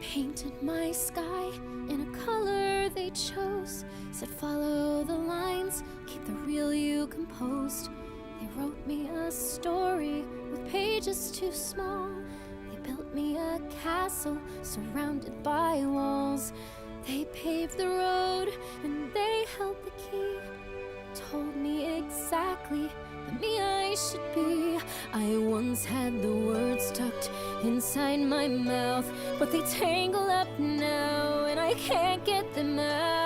Painted my sky in a color they chose. Said follow the lines, keep the real you composed. They wrote me a story with pages too small. They built me a castle surrounded by walls. They paved the road and they held the key. Told me exactly the me I should be. I once had the words tucked inside my mouth, but they tangle up now and I can't get them out.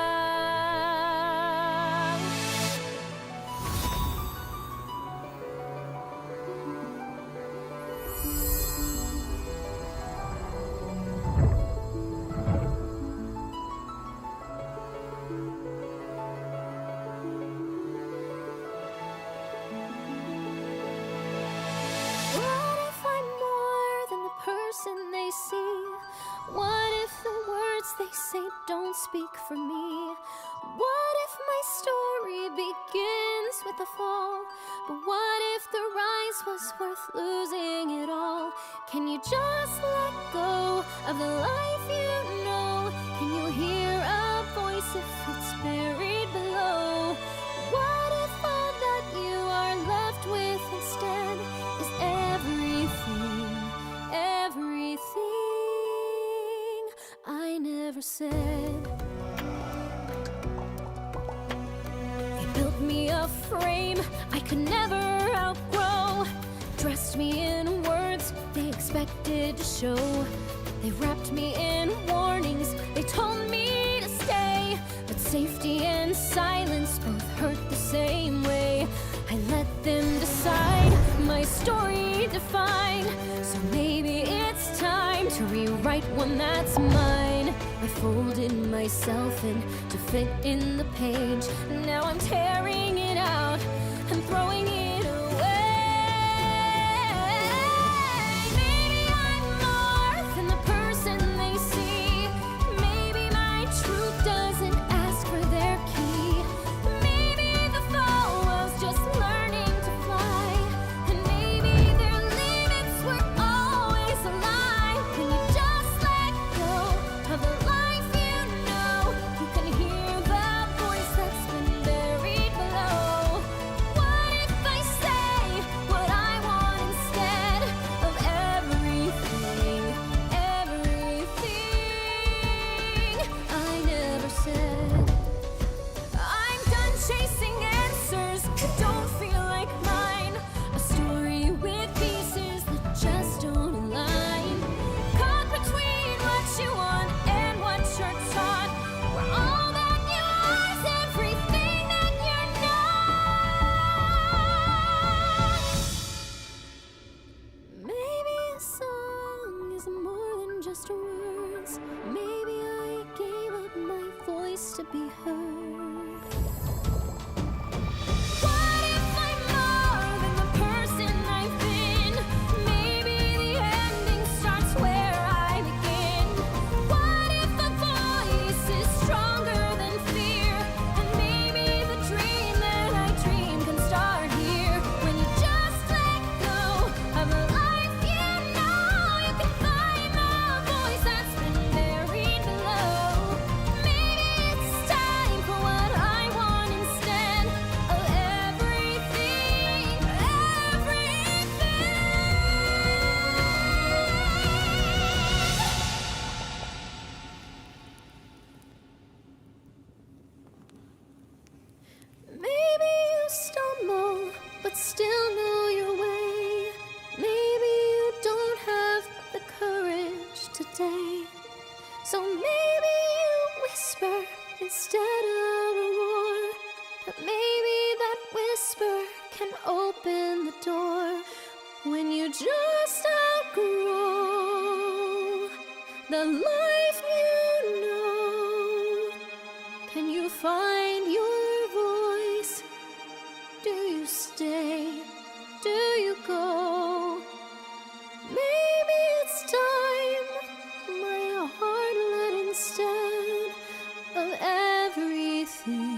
They see. What if the words they say don't speak for me? What if my story begins with the fall? But what if the rise was worth losing it all? Can you just let go of the life you know? Can you hear a voice if it's buried below? What if all that you are left with instead is everything? Everything I never said. They built me a frame I could never outgrow. Dressed me in words they expected to show. They wrapped me in warnings, they told me to stay. But safety and silence both hurt the same way. I let them decide, my story defined. So maybe it's time to rewrite one that's mine. I folded myself in to fit in the page. Now I'm tearing it out and throwing it away. Maybe I'm more than the person they see. Maybe my truth doesn't ask for their key. Maybe the fall was just learning to fly. And maybe their limits were always a lie. When you just let go of the life you know, you can hear the voice that's been buried below. What if I say what I want instead of everything? Everything I never said. I'm done chasing answers that don't feel like mine. A story with pieces that just don't align. Caught between what you want and what you're taught. Where all that you are is everything that you're not. Maybe a song is more than just words. Maybe I gave up my voice to be heard. What if I'm more than the person I've been? Maybe the ending starts where I begin. What if a voice is stronger than fear? And maybe the dream that I dream can start here. When you just let go of the life you know, you can find the voice that's been buried below. Maybe it's time for what I want instead of everything. Everything. Maybe you stumble, but still know your way. Maybe you don't have the courage today. So maybe you whisper instead of a roar. But maybe that whisper can open the door. When you just outgrow the life you know, can you find your voice? Do you stay? Do you go? Maybe it's time my heart let instead of everything.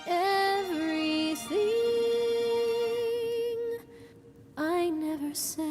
Everything I never said.